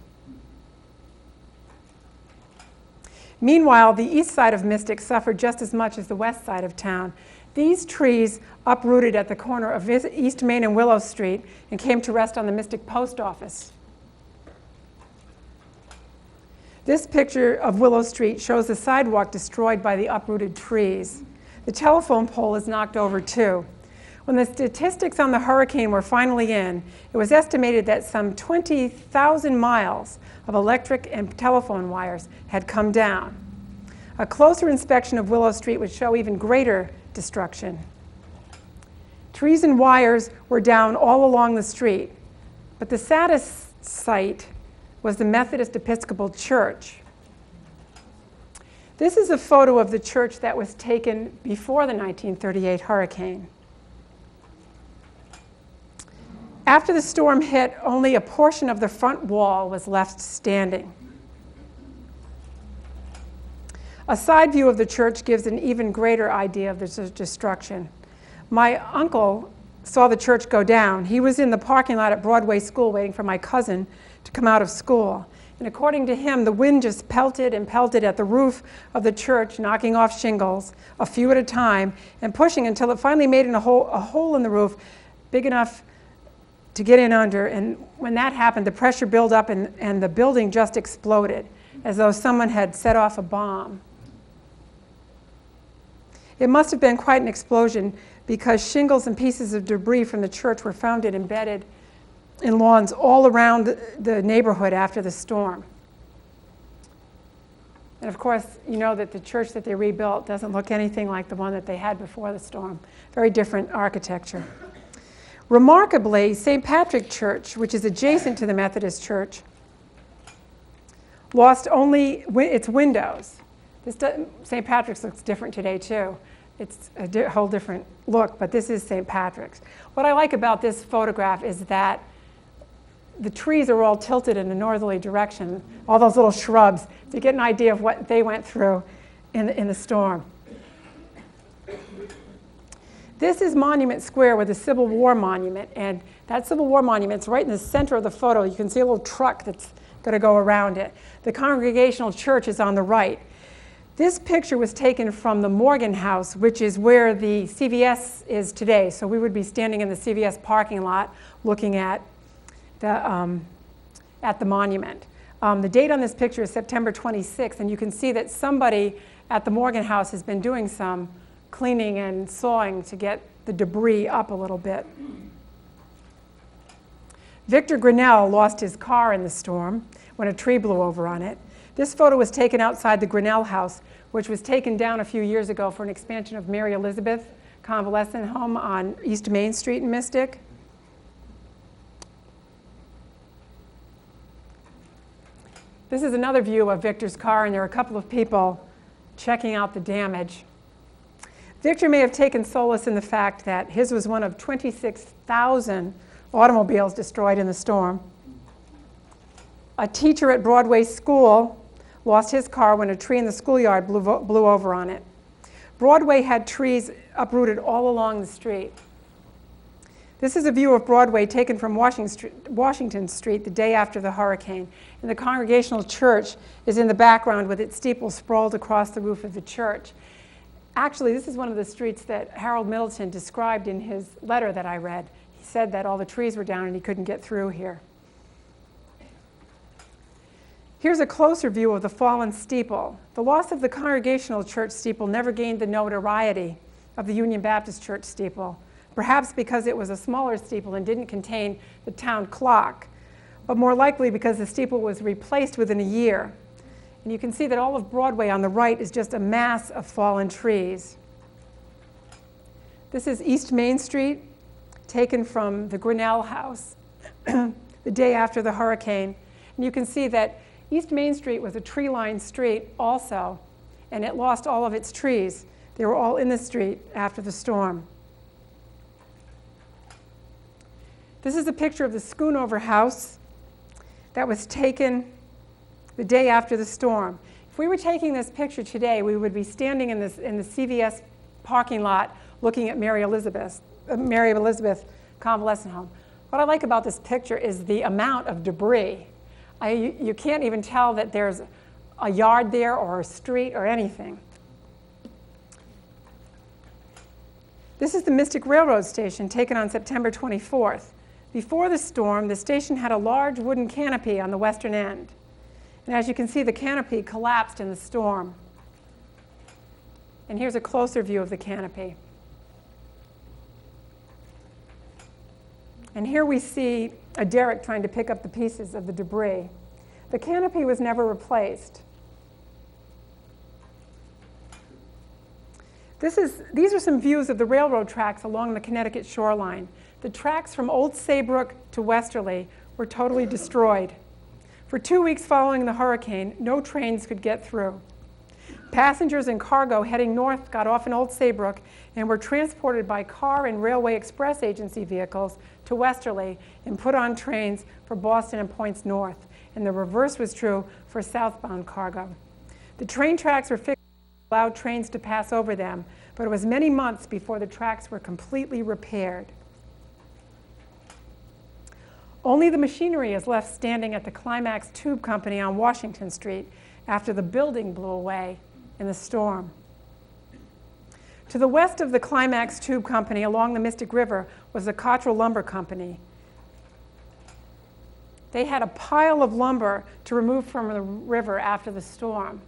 Meanwhile, the east side of Mystic suffered just as much as the west side of town. These trees uprooted at the corner of East Main and Willow Street and came to rest on the Mystic Post Office. This picture of Willow Street shows the sidewalk destroyed by the uprooted trees. The telephone pole is knocked over too. When the statistics on the hurricane were finally in, it was estimated that some 20,000 miles of electric and telephone wires had come down. A closer inspection of Willow Street would show even greater destruction. Trees and wires were down all along the street, but the saddest sight was the Methodist Episcopal Church. This is a photo of the church that was taken before the 1938 hurricane. After the storm hit, only a portion of the front wall was left standing. A side view of the church gives an even greater idea of the destruction. My uncle saw the church go down. He was in the parking lot at Broadway School waiting for my cousin to come out of school. And according to him, the wind just pelted and pelted at the roof of the church, knocking off shingles a few at a time and pushing until it finally made a hole in the roof big enough to get in under. And when that happened, the pressure built up and the building just exploded, as though someone had set off a bomb. It must have been quite an explosion, because shingles and pieces of debris from the church were found embedded in lawns all around the neighborhood after the storm. And of course, you know that the church that they rebuilt doesn't look anything like the one that they had before the storm. Very different architecture. Remarkably, St. Patrick Church, which is adjacent to the Methodist Church, lost only its windows. St. Patrick's looks different today too. It's a whole different look, but this is St. Patrick's. What I like about this photograph is that the trees are all tilted in a northerly direction, all those little shrubs, to get an idea of what they went through in the storm. This is Monument Square with a Civil War monument, and that Civil War monument's right in the center of the photo. You can see a little truck that's going to go around it. The Congregational Church is on the right. This picture was taken from the Morgan House, which is where the CVS is today. So we would be standing in the CVS parking lot looking at the monument. The date on this picture is September 26th, and you can see that somebody at the Morgan House has been doing some cleaning and sawing to get the debris up a little bit. Victor Grinnell lost his car in the storm when a tree blew over on it. This photo was taken outside the Grinnell House, which was taken down a few years ago for an expansion of Mary Elizabeth Convalescent Home on East Main Street in Mystic. This is another view of Victor's car, and there are a couple of people checking out the damage. Victor may have taken solace in the fact that his was one of 26,000 automobiles destroyed in the storm. A teacher at Broadway School lost his car when a tree in the schoolyard blew over on it. Broadway had trees uprooted all along the street. This is a view of Broadway taken from Washington Street the day after the hurricane. And the Congregational Church is in the background with its steeple sprawled across the roof of the church. Actually, this is one of the streets that Harold Middleton described in his letter that I read. He said that all the trees were down and he couldn't get through here. Here's a closer view of the fallen steeple. The loss of the Congregational Church steeple never gained the notoriety of the Union Baptist Church steeple, perhaps because it was a smaller steeple and didn't contain the town clock, but more likely because the steeple was replaced within a year. And you can see that all of Broadway on the right is just a mass of fallen trees. This is East Main Street, taken from the Grinnell House the day after the hurricane. And you can see that East Main Street was a tree-lined street also, and it lost all of its trees. They were all in the street after the storm. This is a picture of the Schoonover House that was taken the day after the storm. If we were taking this picture today, we would be standing in the CVS parking lot looking at Mary Elizabeth Convalescent Home. What I like about this picture is the amount of debris. You can't even tell that there's a yard there or a street or anything. This is the Mystic Railroad Station taken on September 24th. Before the storm, the station had a large wooden canopy on the western end. And as you can see, the canopy collapsed in the storm. And here's a closer view of the canopy. And here we see a derrick trying to pick up the pieces of the debris. The canopy was never replaced. These are some views of the railroad tracks along the Connecticut shoreline. The tracks from Old Saybrook to Westerly were totally destroyed. For 2 weeks following the hurricane, no trains could get through. Passengers and cargo heading north got off in Old Saybrook and were transported by car and railway express agency vehicles to Westerly and put on trains for Boston and points north. And the reverse was true for southbound cargo. The train tracks were fixed to allow trains to pass over them, but it was many months before the tracks were completely repaired. Only the machinery is left standing at the Climax Tube Company on Washington Street after the building blew away in the storm. To the west of the Climax Tube Company along the Mystic River was the Cottrill Lumber Company. They had a pile of lumber to remove from the river after the storm.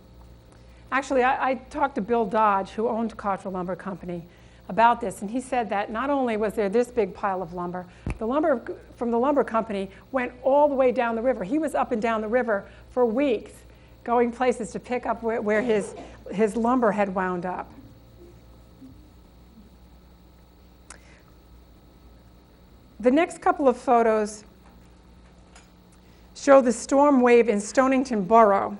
Actually, I talked to Bill Dodge, who owned Cottrill Lumber Company, about this, and he said that not only was there this big pile of lumber, the lumber from the lumber company went all the way down the river. He was up and down the river for weeks, going places to pick up where his lumber had wound up. The next couple of photos show the storm wave in Stonington Burrow.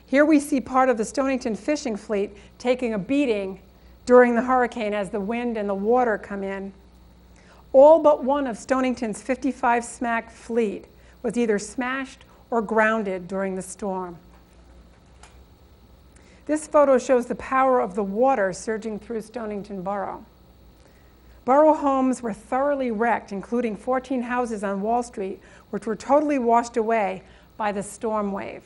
Here we see part of the Stonington fishing fleet taking a beating during the hurricane as the wind and the water come in. All but one of Stonington's 55 smack fleet was either smashed or grounded during the storm. This photo shows the power of the water surging through Stonington Burrow. Burrow homes were thoroughly wrecked, including 14 houses on Wall Street, which were totally washed away by the storm wave.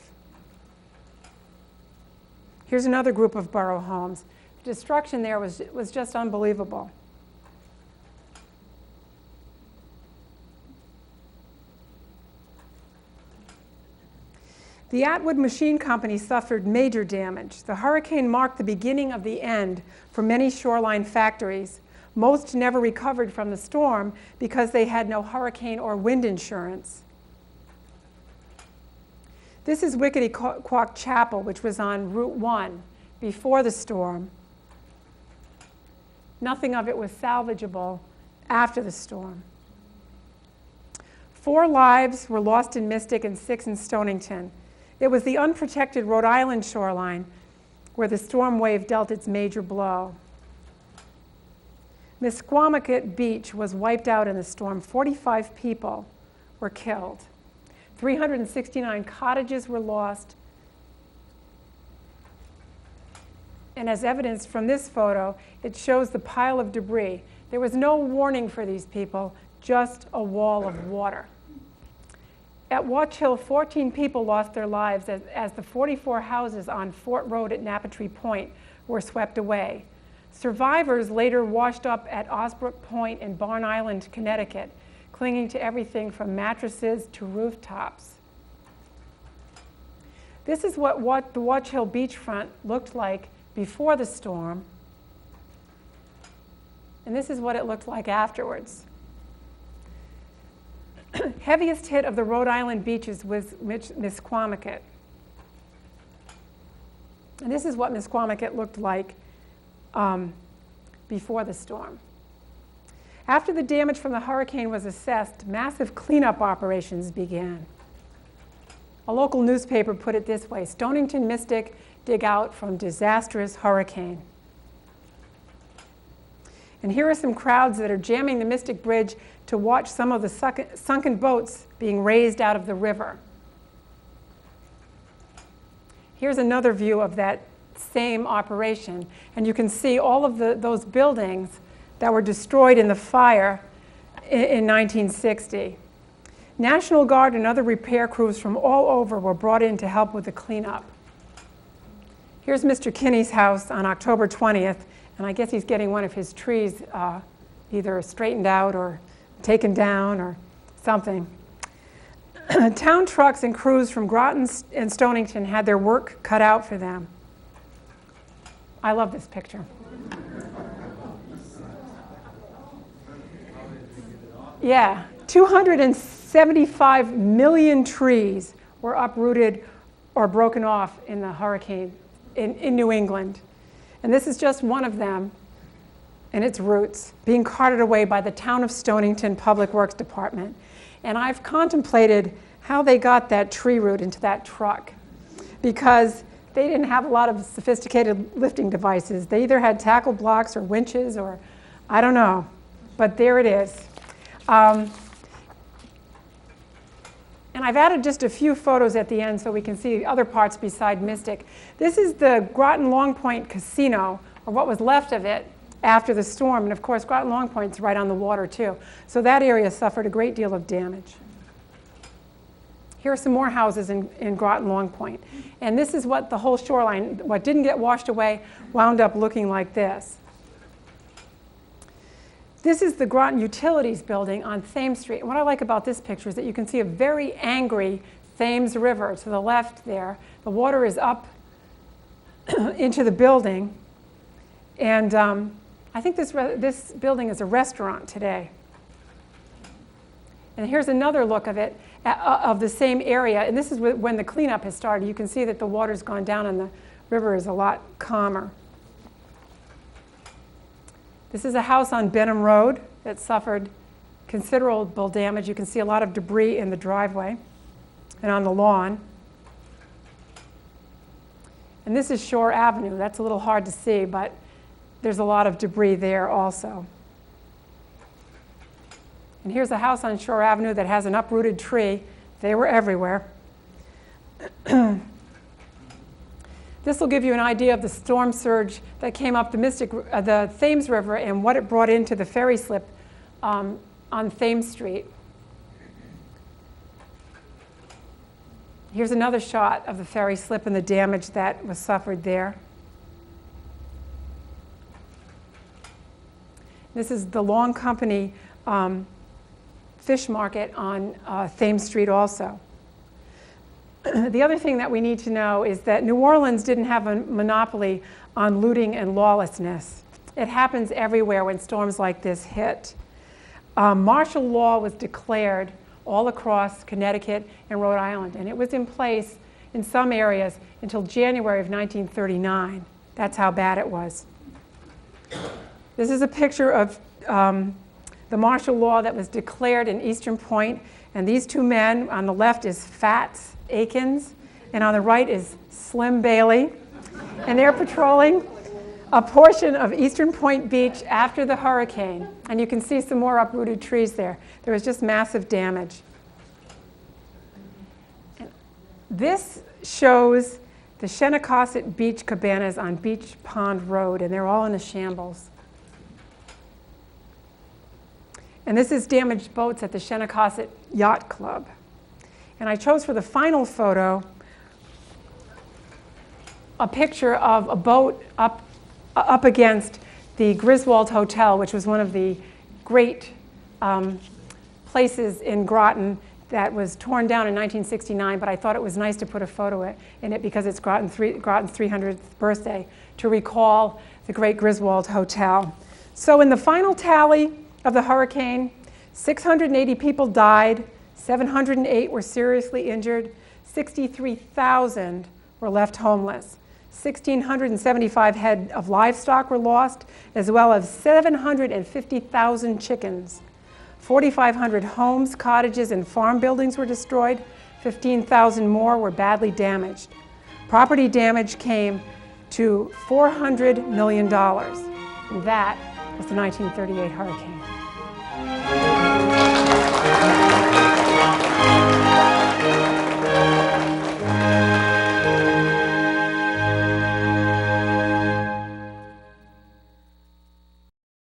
Here's another group of Burrow homes. The destruction there was just unbelievable. The Atwood Machine Company suffered major damage. The hurricane marked the beginning of the end for many shoreline factories. Most never recovered from the storm because they had no hurricane or wind insurance. This is Wickety-Quock Chapel, which was on Route 1 before the storm. Nothing of it was salvageable after the storm. 4 lives were lost in Mystic and 6 in Stonington. It was the unprotected Rhode Island shoreline where the storm wave dealt its major blow. Misquamicut Beach was wiped out in the storm. 45 people were killed. 369 cottages were lost. And as evidenced from this photo, it shows the pile of debris. There was no warning for these people, just a wall of water. At Watch Hill, 14 people lost their lives as the 44 houses on Fort Road at Napatree Point were swept away. Survivors later washed up at Osbrook Point and Barn Island, Connecticut, clinging to everything from mattresses to rooftops. This is what the Watch Hill beachfront looked like before the storm, and this is what it looked like afterwards. Heaviest hit of the Rhode Island beaches was Misquamicut. And this is what Misquamicut looked like before the storm. After the damage from the hurricane was assessed, massive cleanup operations began. A local newspaper put it this way: Stonington Mystic dig out from disastrous hurricane. And here are some crowds that are jamming the Mystic Bridge to watch some of the sunken boats being raised out of the river. Here's another view of that same operation, and you can see all of those buildings that were destroyed in the fire in 1960. National Guard and other repair crews from all over were brought in to help with the cleanup. Here's Mr. Kinney's house on October 20th, and I guess he's getting one of his trees either straightened out or taken down or something. Town trucks and crews from Groton and Stonington had their work cut out for them. I love this picture. Yeah, 275 million trees were uprooted or broken off in the hurricane in New England. And this is just one of them and its roots being carted away by the Town of Stonington Public Works Department. And I've contemplated how they got that tree root into that truck, because they didn't have a lot of sophisticated lifting devices. They either had tackle blocks or winches or I don't know, but there it is. And I've added just a few photos at the end so we can see other parts beside Mystic. This is the Groton Long Point Casino, or what was left of it after the storm. And of course, Groton Long Point's right on the water too. So that area suffered a great deal of damage. Here are some more houses in Groton Long Point. And this is what the whole shoreline, what didn't get washed away, wound up looking like this. This is the Groton Utilities building on Thames Street. And what I like about this picture is that you can see a very angry Thames River to the left there. The water is up into the building. And I think this building is a restaurant today. And here's another look of it, of the same area. And this is when the cleanup has started. You can see that the water's gone down and the river is a lot calmer. This is a house on Benham Road that suffered considerable damage. You can see a lot of debris in the driveway and on the lawn. And this is Shore Avenue. That's a little hard to see, but there's a lot of debris there also. And here's a house on Shore Avenue that has an uprooted tree. They were everywhere. This will give you an idea of the storm surge that came up the Thames River and what it brought into the ferry slip on Thames Street. Here's another shot of the ferry slip and the damage that was suffered there. This is the Long Company fish market on Thames Street also. The other thing that we need to know is that New Orleans didn't have a monopoly on looting and lawlessness. It happens everywhere when storms like this hit. Martial law was declared all across Connecticut and Rhode Island, and it was in place in some areas until January of 1939. That's how bad it was. This is a picture of the martial law that was declared in Eastern Point, and these two men, on the left is Fats Akins, and on the right is Slim Bailey, and they're patrolling a portion of Eastern Point Beach after the hurricane, and you can see some more uprooted trees there. There was just massive damage. And this shows the Shinnecock beach cabanas on Beach Pond Road, and they're all in a shambles. And this is damaged boats at the Shinnecock Yacht Club. And I chose for the final photo a picture of a boat up against the Griswold Hotel, which was one of the great places in Groton that was torn down in 1969, but I thought it was nice to put a photo in it because it's Groton's 300th birthday to recall the great Griswold Hotel. So in the final tally of the hurricane, 680 people died, 708 were seriously injured, 63,000 were left homeless. 1,675 head of livestock were lost, as well as 750,000 chickens. 4,500 homes, cottages, and farm buildings were destroyed. 15,000 more were badly damaged. Property damage came to $400 million. And that was the 1938 hurricane.